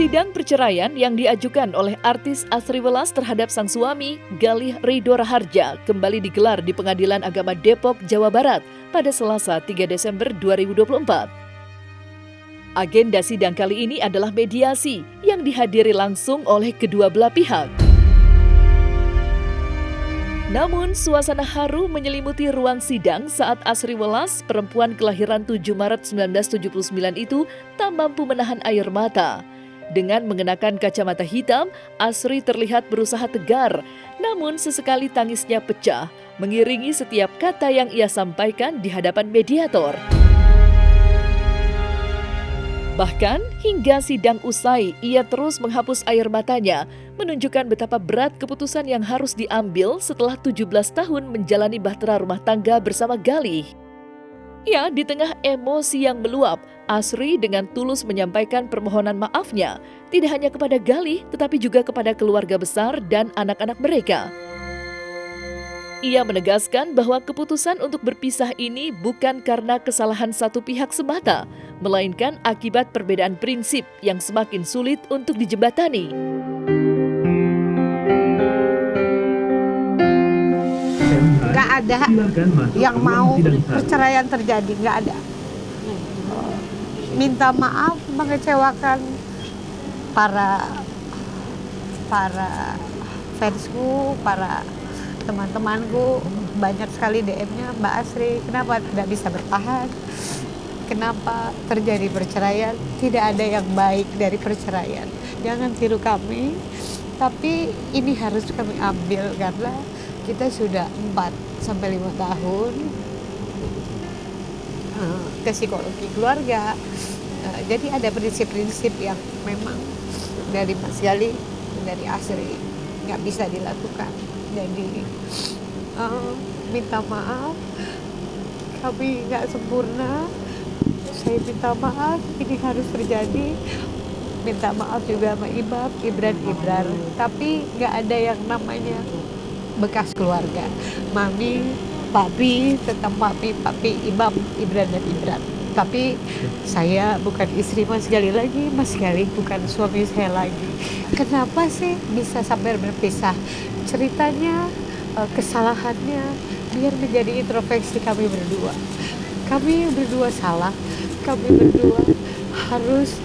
Sidang perceraian yang diajukan oleh artis Asri Welas terhadap sang suami, Galih Ridho Raharja, kembali digelar di Pengadilan Agama Depok, Jawa Barat pada Selasa 3 Desember 2024. Agenda sidang kali ini adalah mediasi yang dihadiri langsung oleh kedua belah pihak. Namun, suasana haru menyelimuti ruang sidang saat Asri Welas, perempuan kelahiran 7 Maret 1979 itu tak mampu menahan air mata. Dengan mengenakan kacamata hitam, Asri terlihat berusaha tegar, namun sesekali tangisnya pecah, mengiringi setiap kata yang ia sampaikan di hadapan mediator. Bahkan, hingga sidang usai, ia terus menghapus air matanya, menunjukkan betapa berat keputusan yang harus diambil setelah 17 tahun menjalani bahtera rumah tangga bersama Galih. Ya, di tengah emosi yang meluap, Asri dengan tulus menyampaikan permohonan maafnya, tidak hanya kepada Galih, tetapi juga kepada keluarga besar dan anak-anak mereka. Ia menegaskan bahwa keputusan untuk berpisah ini bukan karena kesalahan satu pihak semata, melainkan akibat perbedaan prinsip yang semakin sulit untuk dijembatani. Nggak ada yang mau perceraian terjadi, nggak ada. Minta maaf mengecewakan para fansku, para teman-temanku. Banyak sekali DM-nya, Mbak Asri, kenapa tidak bisa bertahan? Kenapa terjadi perceraian? Tidak ada yang baik dari perceraian. Jangan tiru kami, tapi ini harus kami ambil karena kita sudah 4-5 tahun ke psikologi keluarga. Jadi ada prinsip-prinsip yang memang dari Mas Galih, dari Asri nggak bisa dilakukan. Jadi minta maaf, kami nggak sempurna. Saya minta maaf, ini harus terjadi. Minta maaf juga sama Ibran. Tapi nggak ada yang namanya bekas keluarga, mami, papi, tetap papi, Ibran dan Ibran. Tapi saya bukan istri Mas Galih lagi, Mas Galih bukan suami saya lagi. Kenapa sih bisa sampai berpisah? Ceritanya, kesalahannya, biar menjadi introspeksi kami berdua. Kami berdua salah, kami berdua harus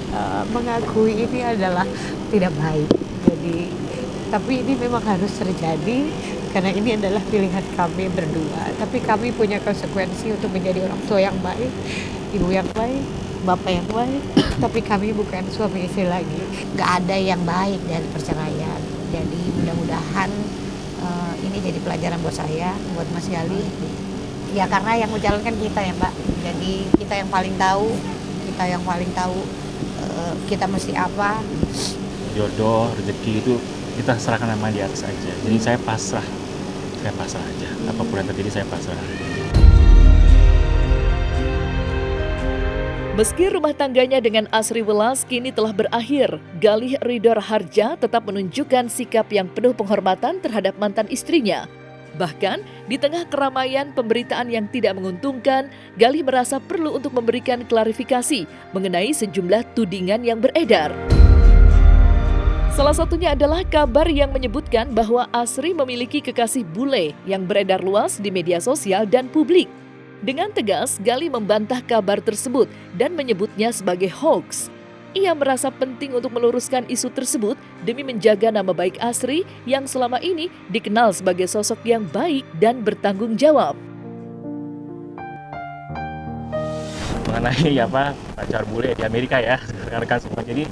mengakui ini adalah tidak baik. Jadi, tapi ini memang harus terjadi. Karena ini adalah pilihan kami berdua. Tapi kami punya konsekuensi untuk menjadi orang tua yang baik, ibu yang baik, bapak yang baik. Tapi kami bukan suami istri lagi. Gak ada yang baik dari perceraian. Jadi mudah-mudahan ini jadi pelajaran buat saya, buat Mas Galih. Ya karena yang menjalankan kita ya Mbak. Jadi kita yang paling tahu, kita mesti apa. Jodoh, rezeki itu kita serahkan sama di atas aja. Jadi saya pasrah aja. Apapun yang terjadi saya pasrah. Meski rumah tangganya dengan Asri Welas kini telah berakhir, Galih Ridho Raharja tetap menunjukkan sikap yang penuh penghormatan terhadap mantan istrinya. Bahkan, di tengah keramaian pemberitaan yang tidak menguntungkan, Galih merasa perlu untuk memberikan klarifikasi mengenai sejumlah tudingan yang beredar. Salah satunya adalah kabar yang menyebutkan bahwa Asri memiliki kekasih bule yang beredar luas di media sosial dan publik. Dengan tegas, Galih membantah kabar tersebut dan menyebutnya sebagai hoax. Ia merasa penting untuk meluruskan isu tersebut demi menjaga nama baik Asri yang selama ini dikenal sebagai sosok yang baik dan bertanggung jawab. Mengenai pacar bule di Amerika ya, rekan-rekan semua. Jadi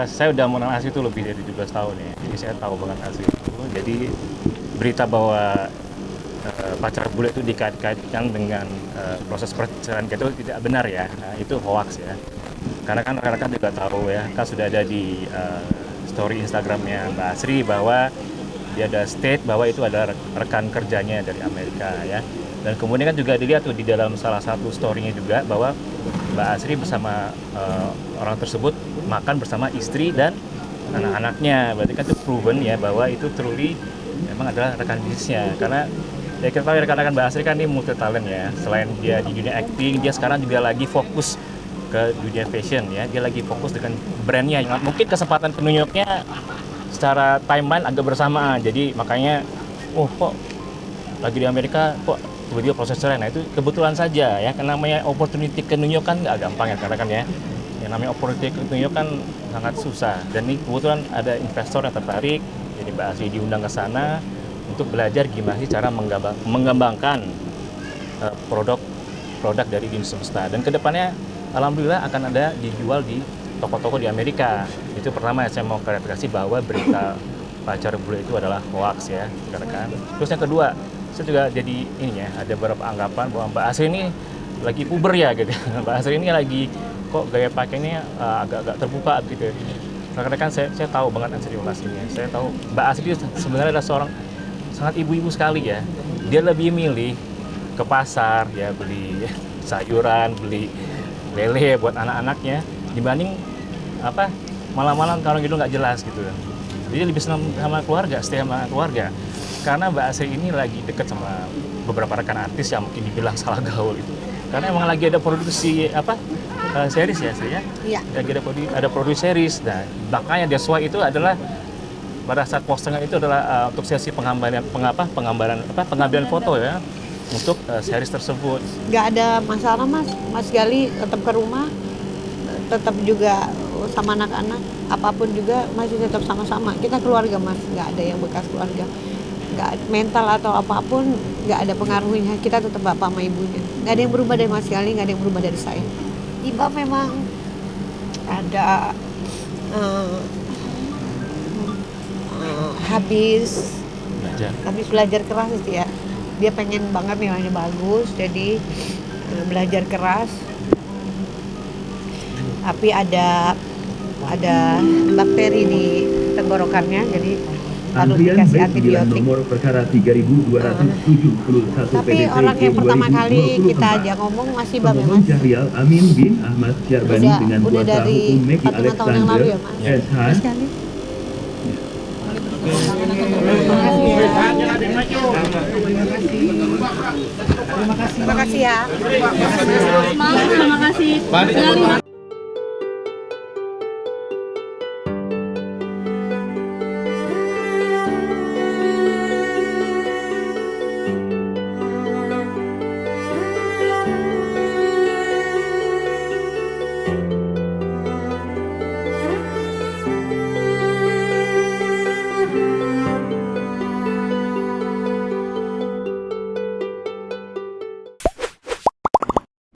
saya udah mengenal Asri itu lebih dari 17 tahun ya, jadi saya tahu banget Asri itu. Jadi berita bahwa pacar bule itu dikait-kaitkan dengan proses perceraian itu tidak benar ya, itu hoax ya. Karena kan rekan-rekan juga tahu ya, kan sudah ada di story Instagramnya Mbak Asri bahwa dia ada state bahwa itu adalah rekan kerjanya dari Amerika ya. Dan kemudian kan juga dilihat tuh di dalam salah satu story-nya juga bahwa Mbak Asri bersama orang tersebut makan bersama istri dan anak-anaknya. Berarti kan itu proven ya bahwa itu truly memang adalah rekan bisnisnya. Karena ya kita tahu rekan-rekan Mbak Asri kan ini multi talent ya. Selain dia di dunia acting, dia sekarang juga lagi fokus ke dunia fashion ya. Dia lagi fokus dengan brandnya. Mungkin kesempatan ke New York-nya secara timeline agak bersamaan. Jadi makanya, kok lagi di Amerika kok tiba-tiba proses cerai. Nah itu kebetulan saja ya. Karena namanya opportunity ke New York kan nggak gampang ya, karena kan ya. Yang namanya opportunity ke New York kan sangat susah. Dan ini kebetulan ada investor yang tertarik. Jadi Mbak Asri diundang ke sana untuk belajar gimana sih cara mengembangkan produk dari Dini Semesta. Dan kedepannya alhamdulillah akan ada dijual di toko-toko di Amerika. Itu pertama saya mau klarifikasi bahwa berita pacar bule itu adalah hoax ya, rekan-rekan. Terus yang kedua, saya juga jadi ini ya, ada beberapa anggapan bahwa Mbak Asri ini lagi puber ya gitu. Mbak Asri ini lagi kok gaya pakainya agak-agak terbuka gitu. Rekan-rekan saya tahu banget Asri relasinya. Saya tahu Mbak Asri sebenarnya adalah seorang sangat ibu-ibu sekali ya. Dia lebih milih ke pasar ya, beli sayuran, beli lele buat anak-anaknya dibanding malam-malam kalau gitu nggak jelas gitu. Jadi lebih senang sama keluarga, stay sama keluarga. Karena Mbak Asri ini lagi deket sama beberapa rekan artis yang mungkin dibilang salah gaul itu. Karena emang lagi ada produksi series ya, Asri ya. Iya. Lagi ada produksi series. Nah, makanya That's Why itu adalah pada saat postingan itu adalah untuk sesi pengambilan foto ya untuk series tersebut. Nggak ada masalah Mas Gali tetap ke rumah, tetap juga sama anak-anak, apapun juga masih tetap sama-sama. Kita keluarga Mas, nggak ada yang bekas keluarga. Nggak mental atau apapun nggak ada pengaruhnya. Kita tetap bapak sama ibunya. Nggak ada yang berubah dari Mas Gali, nggak ada yang berubah dari saya. Iba memang ada habis belajar keras itu ya. Dia pengen banget nilainya bagus, jadi belajar keras. Tapi ada bakteri di tenggorokannya, jadi harus dikasih antibiotik. Nomor perkara 3271 Tapi orang yang pertama kali kita ajak ngomong masih Bang ya, Mas. Syahrial Amin bin Ahmad Syarbani dengan udah kuasa dari hukum Megi 45 tahun yang lalu ya, Mas. SH. Terima kasih ya. Terima kasih.